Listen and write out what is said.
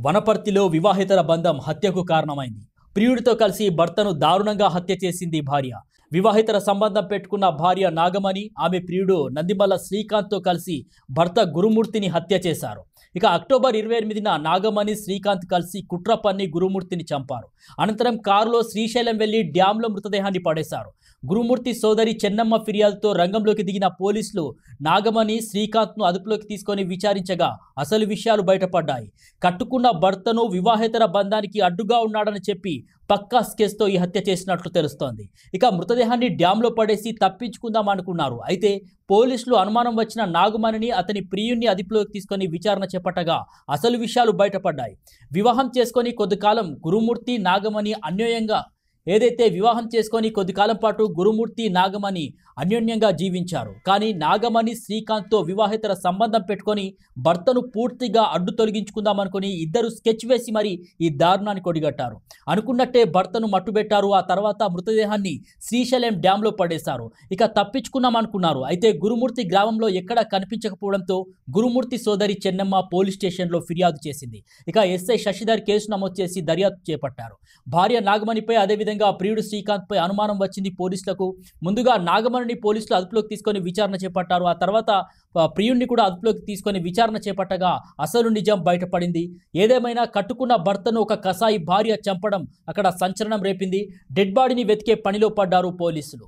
వనపర్తిలో వివాహేతర బంధం హత్యకు కారణమైంది. ప్రియుడితో కలిసి భర్తను దారుణంగా హత్య చేసింది భార్య. వివాహేతర సంబంధం పెట్టుకున్న భార్య నాగమణి, ఆమె ప్రియుడు నందిమల్ల శ్రీకాంత్తో కలిసి భర్త గురుమూర్తిని హత్య చేశారు. ఇక అక్టోబర్ 28న నాగమణి, శ్రీకాంత్ కలిసి కుట్ర పన్ని గురుమూర్తిని చంపారు. అనంతరం కారులో శ్రీశైలం వెళ్లి డ్యాంలో మృతదేహాన్ని పడేశారు. గురుమూర్తి సోదరి చెన్నమ్మ ఫిర్యాదుతో రంగంలోకి దిగిన పోలీసులు నాగమణి, శ్రీకాంత్ను అదుపులోకి తీసుకొని విచారించగా అసలు విషయాలు బయటపడ్డాయి. కట్టుకున్న భర్తను వివాహేతర బంధానికి అడ్డుగా ఉన్నాడని చెప్పి పక్కా కేసుతో ఈ హత్య చేసినట్లు తెలుస్తోంది. ఇక మృతదేహాన్ని డ్యాంలో పడేసి తప్పించుకుందాం అనుకున్నారు. అయితే పోలీసులు అనుమానం వచ్చిన నాగమణిని, అతని ప్రియుణ్ణి అదుపులోకి తీసుకొని విచారణ చేపట్టగా అసలు విషయాలు బయటపడ్డాయి. వివాహం చేసుకొని కొద్ది కాలం గురుమూర్తి, నాగమణి అన్యోన్యంగా వివాహం చేసుకొని కొద్ది కాలం పాటు గురుమూర్తి, నాగమణి అన్యోన్యంగా జీవించారు. కానీ నాగమణి శ్రీకాంత్తో వివాహేతర సంబంధం పెట్టుకొని భర్తను పూర్తిగా అడ్డు తొలగించుకుందామనుకుని ఇద్దరు స్కెచ్ వేసి మరి ఈ దారుణాన్ని కొడిగట్టారు. అనుకున్నట్టే భర్తను మట్టుబెట్టారు. ఆ తర్వాత మృతదేహాన్ని శ్రీశైలం డ్యాంలో పడేశారు. ఇక తప్పించుకున్నామనుకున్నారు. అయితే గురుమూర్తి గ్రామంలో ఎక్కడా కనిపించకపోవడంతో గురుమూర్తి సోదరి చెన్నమ్మ పోలీస్ స్టేషన్లో ఫిర్యాదు చేసింది. ఇక ఎస్ఐ శశిధర్ కేసు నమోదు చేసి దర్యాప్తు చేపట్టారు. భార్య నాగమణిపై, అదేవిధంగా ప్రియుడు శ్రీకాంత్పై అనుమానం వచ్చింది పోలీసులకు. ముందుగా నాగమణిని పోలీసులు అదుపులోకి తీసుకొని విచారణ చేపట్టారు. ఆ తర్వాత ప్రియుడిని కూడా అదుపులోకి తీసుకొని విచారణ చేపట్టగా అసలు నిజం బయటపడింది. ఏదేమైనా కట్టుకున్న భర్తను ఒక కసాయి భార్య చంపడం అక్కడ సంచలనం రేపింది. డెడ్ బాడీని వెతికే పనిలో పడ్డారు పోలీసులు.